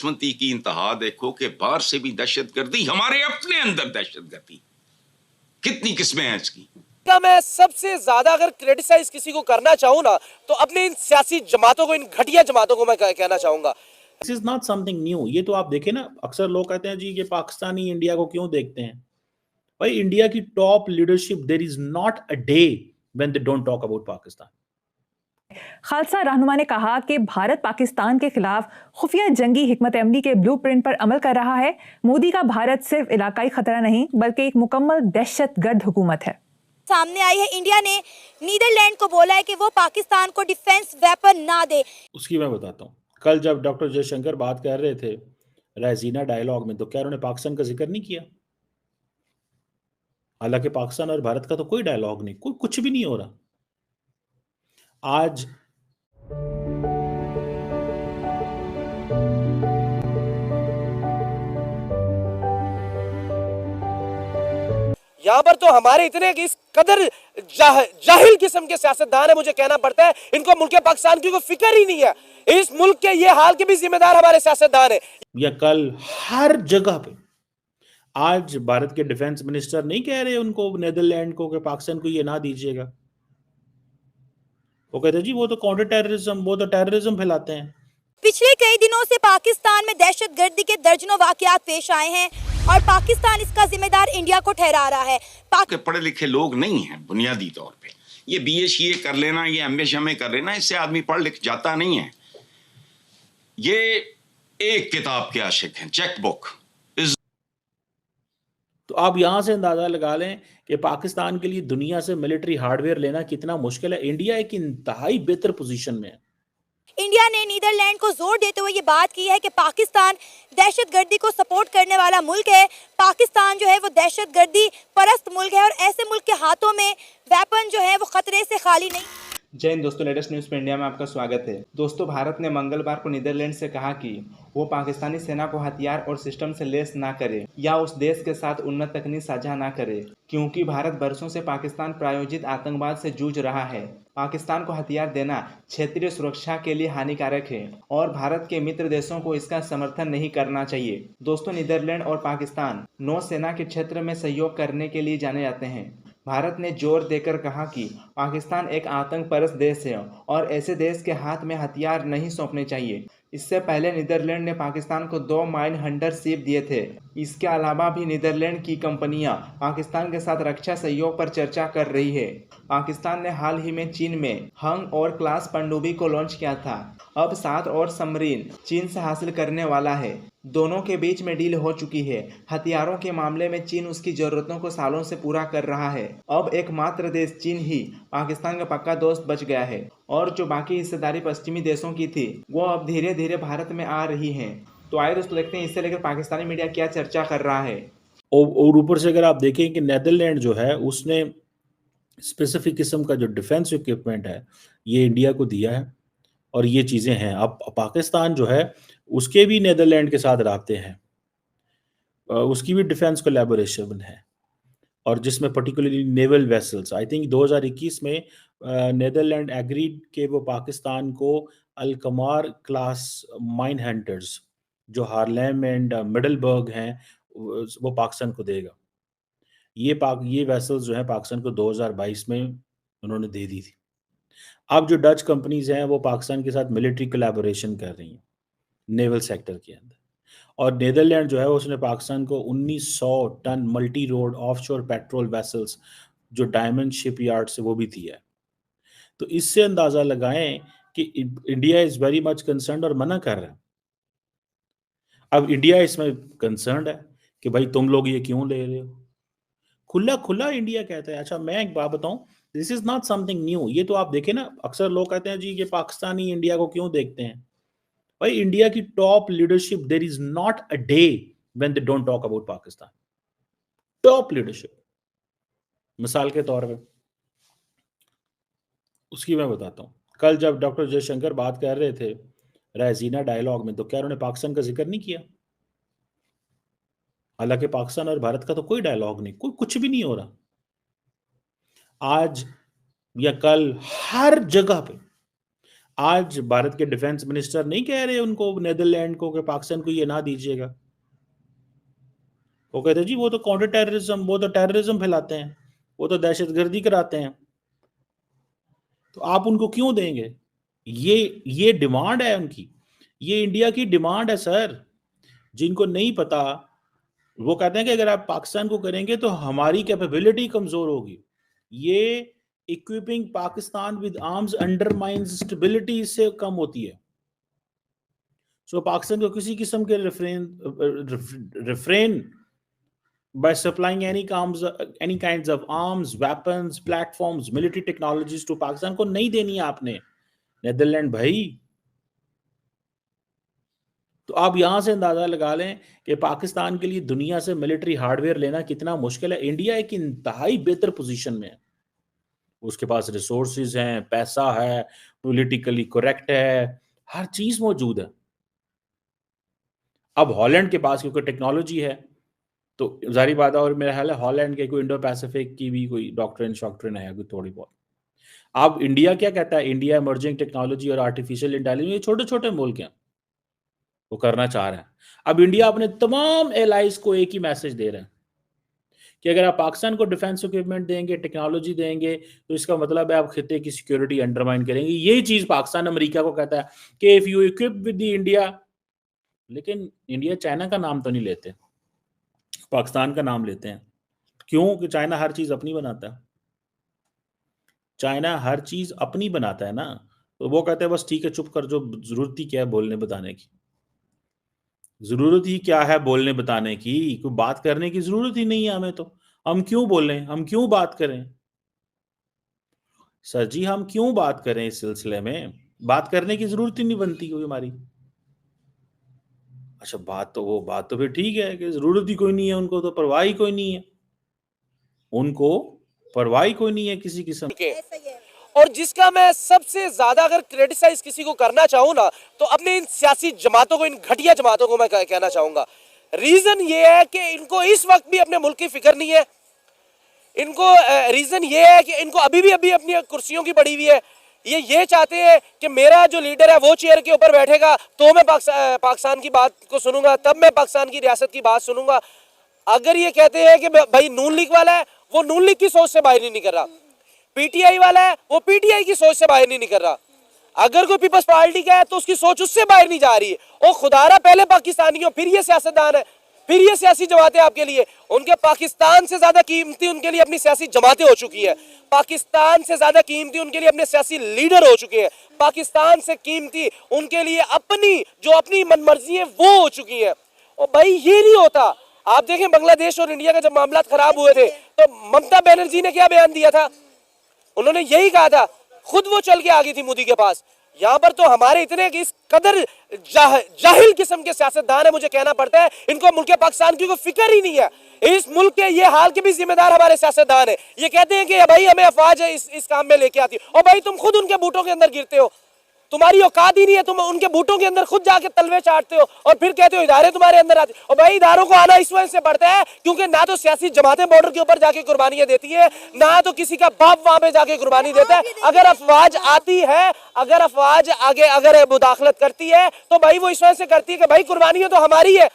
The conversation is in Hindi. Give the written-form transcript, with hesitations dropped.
दुश्मनी की इंतहा देखो कि बाहर से भी दहशतगर्दी, हमारे अपने अंदर दहशतगर्दी। कितनी किस्में हैं इसकी। मैं सबसे ज्यादा अगर क्रिटिसाइज किसी को करना चाहूं ना, तो अपने इन सियासी जमातों को, इन घटिया जमातों को मैं कहना चाहूंगा। This is not something new. ये तो आप देखें ना, अक्सर लोग कहते हैं जी ये पाकिस्तानी इंडिया को क्यों देखते हैं। भाई इंडिया की top leadership, there is not a day when they don't talk about Pakistan. खालसा रहनुमा ने कहा कि भारत पाकिस्तान के खिलाफ खुफिया जंगी हिकमत अमली के ब्लूप्रिंट पर अमल कर रहा है। मोदी का भारत सिर्फ इलाकाई खतरा नहीं बल्कि एक मुकम्मल दहशतगर्द हुकूमत है। सामने आई है, इंडिया ने नीदरलैंड को बोला है कि वो पाकिस्तान को डिफेंस वेपन ना दे। उसकी मैं बताता हूँ। कल जब डॉक्टर जयशंकर बात कर रहे थे रायजीना डायलॉग में, तो क्या उन्होंने पाकिस्तान का जिक्र नहीं किया? हालांकि पाकिस्तान और भारत का तो कोई डायलॉग नहीं, कोई कुछ भी नहीं हो रहा आज। यहाँ पर तो हमारे इतने इस कदर जाहिल किस्म के सियासतदान है, मुझे कहना पड़ता है, इनको मुल्क पाकिस्तान की कोई फिक्र ही नहीं है। इस मुल्क के ये हाल के भी जिम्मेदार हमारे सियासतदान है। या कल हर जगह पे आज भारत के डिफेंस मिनिस्टर नहीं कह रहे उनको, नेदरलैंड को, कि पाकिस्तान को ये ना दीजिएगा। वो कहते जी वो तो काउंटर टेररिज्म, वो तो टेररिज्म फैलाते हैं। पिछले कई दिनों से पाकिस्तान में दहशतगर्दी के दर्जनों वाकयात पेश आए हैं और पाकिस्तान इसका जिम्मेदार इंडिया को ठहरा रहा है। पढ़े लिखे लोग नहीं हैं बुनियादी तौर पे। ये BA कर लेना, ये MA कर लेना, इससे आदमी पढ़ लिख जाता नहीं है। ये एक किताब के आशिक हैं, चेक बुक। तो आप यहां से अंदाजा लगा लें कि पाकिस्तान के लिए दुनिया से मिलिट्री हार्डवेयर लेना कितना मुश्किल है। इंडिया एक इंतहाई बेहतर पोजीशन में है। इंडिया ने नीदरलैंड को जोर देते हुए ये बात की है कि पाकिस्तान दहशतगर्दी को सपोर्ट करने वाला मुल्क है। पाकिस्तान जो है वो दहशतगर्दी परस्त मुल्क है और ऐसे मुल्क के हाथों में वेपन जो है वो खतरे से खाली नहीं। जय हिंद दोस्तों, लेटेस्ट न्यूज़ पे इंडिया में आपका स्वागत है। दोस्तों, भारत ने मंगलवार को नीदरलैंड से कहा कि वो पाकिस्तानी सेना को हथियार और सिस्टम से लेस ना करे या उस देश के साथ उन्नत तकनीक साझा ना करे, क्योंकि भारत बरसों से पाकिस्तान प्रायोजित आतंकवाद से जूझ रहा है। पाकिस्तान को हथियार देना क्षेत्रीय सुरक्षा के लिए हानिकारक है और भारत के मित्र देशों को इसका समर्थन नहीं करना चाहिए। दोस्तों, नीदरलैंड और पाकिस्तान नौसेना के क्षेत्र में सहयोग करने के लिए जाने जाते हैं। भारत ने जोर देकर कहा कि पाकिस्तान एक आतंक परस्त देश है और ऐसे देश के हाथ में हथियार नहीं सौंपने चाहिए। इससे पहले नीदरलैंड ने पाकिस्तान को 2 माइन हंटर शिप दिए थे। इसके अलावा भी नीदरलैंड की कंपनियां पाकिस्तान के साथ रक्षा सहयोग पर चर्चा कर रही है। पाकिस्तान ने हाल ही में चीन में हंग और क्लास पनडुब्बी को लॉन्च किया था। अब 7 और सबमरीन चीन से हासिल करने वाला है। दोनों के बीच में डील हो चुकी है। हथियारों के मामले में चीन उसकी जरूरतों को सालों से पूरा कर रहा है। अब एकमात्र देश चीन ही पाकिस्तान का पक्का दोस्त बच गया है और जो बाकी हिस्सेदारी पश्चिमी देशों की थी वो अब धीरे धीरे भारत में आ रही है। तो आइए दोस्तों देखते हैं इससे लेकर पाकिस्तानी मीडिया क्या चर्चा कर रहा है। और ऊपर से अगर आप देखें कि नेदरलैंड जो है उसने स्पेसिफिक किस्म का जो डिफेंस इक्विपमेंट है ये इंडिया को दिया है और ये चीज़ें हैं। अब पाकिस्तान जो है उसके भी नेदरलैंड के साथ राब्ते हैं, उसकी भी डिफेंस कोलैबोरेशन है और जिसमें particularly naval vessels. I think 2021 में नेदरलैंड एग्रीड के वो पाकिस्तान को अलकमार क्लास माइन हंटर्स जो हार्लेम एंड मिडलबर्ग हैं वो पाकिस्तान को देगा। ये वेसल्स जो हैं पाकिस्तान को 2022 में उन्होंने दे दी थी। अब जो डच कंपनीज हैं वो पाकिस्तान के साथ मिलिट्री कोलैबोरेशन कर रही हैं नेवल सेक्टर के अंदर। और नेदरलैंड जो है उसने पाकिस्तान को 1900 ton multi role offshore patrol vessels जो डायमंड शिपयार्ड से वो भी दिया है। तो इससे अंदाजा लगाएं कि India is very much concerned और मना कर रहा है। अब इंडिया इसमें कंसर्न्ड है कि भाई तुम लोग ये क्यों ले रहे हो। खुला खुला इंडिया कहता है। अच्छा मैं एक बात बताऊं, this is not something new. ये तो आप देखें ना, अक्सर लोग कहते हैं जी ये पाकिस्तानी इंडिया को क्यों देखते हैं। भाई इंडिया की top leadership, there is not a day when they don't talk about Pakistan. Top leadership मिसाल के तौर पे उसकी मैं बताता हूं। कल जब डॉक्टर जयशंकर बात कर रहे थे रायजीना डायलॉग में, तो क्या उन्होंने पाकिस्तान का जिक्र नहीं किया? हालांकि पाकिस्तान और भारत का तो कोई डायलॉग नहीं, कोई कुछ भी नहीं हो रहा आज या कल हर जगह पे आज भारत के डिफेंस मिनिस्टर नहीं कह रहे उनको, नेदरलैंड को, कि पाकिस्तान को ये ना दीजिएगा। वो कहते जी वो तो काउंटर टेररिज्म, वो तो टेररिज्म फैलाते हैं, वो तो दहशतगर्दी कराते हैं, तो आप उनको क्यों देंगे? ये डिमांड है उनकी, ये इंडिया की डिमांड है सर। जिनको नहीं पता वो कहते हैं कि अगर आप पाकिस्तान को करेंगे तो हमारी कैपेबिलिटी कमजोर होगी। ये equipping Pakistan with arms undermines stability से कम होती है। सो पाकिस्तान को किसी किस्म के refrain by supplying any kinds of arms, weapons, platforms, military technologies to Pakistan को नहीं देनी है आपने, नेदरलैंड भाई। तो आप यहां से अंदाजा लगा लें कि पाकिस्तान के लिए दुनिया से मिलिट्री हार्डवेयर लेना कितना मुश्किल है। इंडिया एक इंतहाई बेहतर पोजीशन में है, उसके पास रिसोर्सेज हैं, पैसा है, पॉलिटिकली करेक्ट है, हर चीज मौजूद है। अब हॉलैंड के पास क्योंकि टेक्नोलॉजी है तो जारी बात है, और मेरा ख्याल है हॉलैंड के कोई इंडो पैसिफिक की भी कोई डॉक्ट्रिन है कोई थोड़ी बहुत। अब इंडिया क्या कहता है, इंडिया इमर्जिंग टेक्नोलॉजी और आर्टिफिशियल इंटेलिजेंस, ये छोटे छोटे मुल्क हैं, वो करना चाह रहे हैं। अब इंडिया अपने तमाम एलाइज को एक ही मैसेज दे रहा है कि अगर आप पाकिस्तान को डिफेंस इक्विपमेंट देंगे, टेक्नोलॉजी देंगे, तो इसका मतलब है आप खिते की सिक्योरिटी अंडरमाइन करेंगे। यही चीज पाकिस्तान अमेरिका को कहता है कि if you equip with the India, लेकिन इंडिया चाइना का नाम तो नहीं लेते, पाकिस्तान का नाम लेते हैं। क्यों? कि चाइना हर चीज अपनी बनाता है, चाइना हर चीज अपनी बनाता है ना, तो वो कहते हैं बस ठीक है चुप कर, जो जरूरत ही क्या है बोलने बताने की, जरूरत ही क्या है बोलने बताने की, कोई बात करने की जरूरत ही नहीं है हमें, तो हम क्यों बोलें, हम क्यों बात करें सर जी, हम क्यों बात करें इस सिलसिले में, बात करने की जरूरत ही नहीं बनती कोई हमारी। अच्छा बात तो फिर ठीक है कि जरूरत ही कोई नहीं है, उनको तो परवाह ही कोई नहीं है, उनको परवाह ही कोई नहीं है किसी किस्म के। और जिसका मैं सबसे ज्यादा अगर क्रिटिसाइज किसी को करना चाहूं ना, तो अपने इन सियासी जमातों को, इन घटिया जमातों को मैं कहना चाहूंगा। रीजन ये है कि इनको इस वक्त भी अपने मुल्क की फिक्र नहीं है। इनको रीजन ये है कि इनको अभी भी अपनी कुर्सियों की पड़ी हुई है। ये चाहते हैं कि मेरा जो लीडर है वो चेयर के ऊपर बैठेगा तो मैं पाकिस्तान की बात को सुनूंगा, तब मैं पाकिस्तान की रियासत की बात सुनूंगा। अगर ये कहते हैं कि भाई नून लीग वाला है, वो नून लीग की सोच से बाहर नहीं निकल रहा, पीटीआई वाला है वो पीटीआई की सोच से बाहर नहीं निकल रहा, अगर कोई पीपल्स पार्टी का है तो उसकी सोच उससे बाहर नहीं जा रही है। और खुदारा पहले पाकिस्तानी हो, फिर ये सियासतदान है, फिर ये सियासी जमातें आपके लिए, उनके पाकिस्तान से ज्यादा कीमती उनके लिए अपनी सियासी जमातें हो चुकी है, पाकिस्तान से ज्यादा कीमती उनके लिए अपने सियासी लीडर हो चुके हैं, पाकिस्तान से कीमती उनके लिए अपनी मनमर्जी है वो हो चुकी है। और भाई ये नहीं होता। आप देखें बांग्लादेश और इंडिया का जब मामला खराब हुए थे तो ममता बनर्जी ने क्या बयान दिया था, उन्होंने यही कहा था, खुद वो चल के आ गई थी मोदी के पास। यहाँ पर तो हमारे इतने इस कदर जाहिल किस्म के सियासतदान है, मुझे कहना पड़ता है, इनको मुल्क पाकिस्तान की कोई फिक्र ही नहीं है। इस मुल्क के ये हाल के भी जिम्मेदार हमारे सियासतदान है। ये कहते हैं कि भाई हमें अफवाज है इस काम में लेके आती है, और भाई तुम खुद उनके बूटों के अंदर गिरते हो, तुम्हारी औकात ही नहीं है, तुम उनके बूटों के अंदर खुद जाके तलवे चाटते हो और फिर कहते हो इदारे तुम्हारे अंदर आते। और भाई इदारों को आना इस वजह से पड़ता है क्योंकि ना तो सियासी जमातें बॉर्डर के ऊपर जाके कुर्बानियां देती है, ना तो किसी का बाप वहां पे जाके कुर्बानी देता है। अगर अफवाज आती है, अगर अफवाज आगे अगर मुदाखलत करती है तो भाई वो इस वजह से करती है कि भाई कुर्बानियां तो हमारी है,